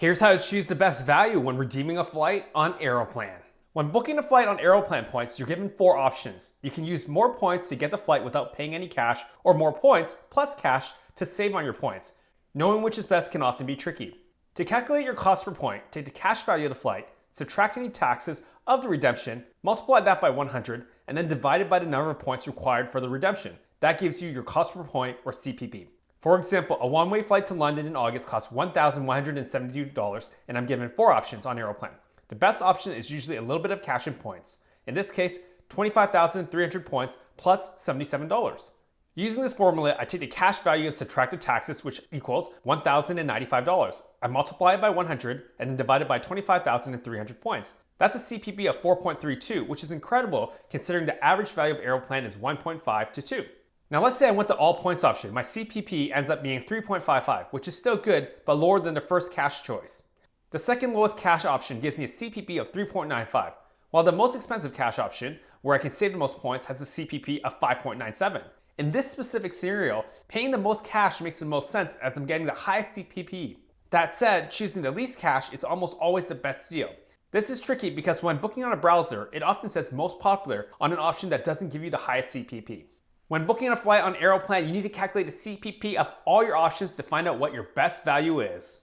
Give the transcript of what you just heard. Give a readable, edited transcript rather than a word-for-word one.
Here's how to choose the best value when redeeming a flight on Aeroplan. When booking a flight on Aeroplan points, you're given 4 options. You can use more points to get the flight without paying any cash, or more points plus cash to save on your points. Knowing which is best can often be tricky. To calculate your cost per point, take the cash value of the flight, subtract any taxes of the redemption, multiply that by 100, and then divide it by the number of points required for the redemption. That gives you your cost per point, or CPP. For example, a one-way flight to London in August costs $1,172, and I'm given 4 options on Aeroplan. The best option is usually a little bit of cash and points. In this case, 25,300 points plus $77. Using this formula, I take the cash value and subtract the taxes, which equals $1,095. I multiply it by 100 and then divide it by 25,300 points. That's a CPP of 4.32, which is incredible considering the average value of Aeroplan is 1.5 to 2. Now let's say I went the all points option. My CPP ends up being 3.55, which is still good, but lower than the first cash choice. The second lowest cash option gives me a CPP of 3.95, while the most expensive cash option, where I can save the most points, has a CPP of 5.97. In this specific scenario, paying the most cash makes the most sense as I'm getting the highest CPP. That said, choosing the least cash is almost always the best deal. This is tricky because when booking on a browser, it often says most popular on an option that doesn't give you the highest CPP. When booking a flight on Aeroplan, you need to calculate the CPP of all your options to find out what your best value is.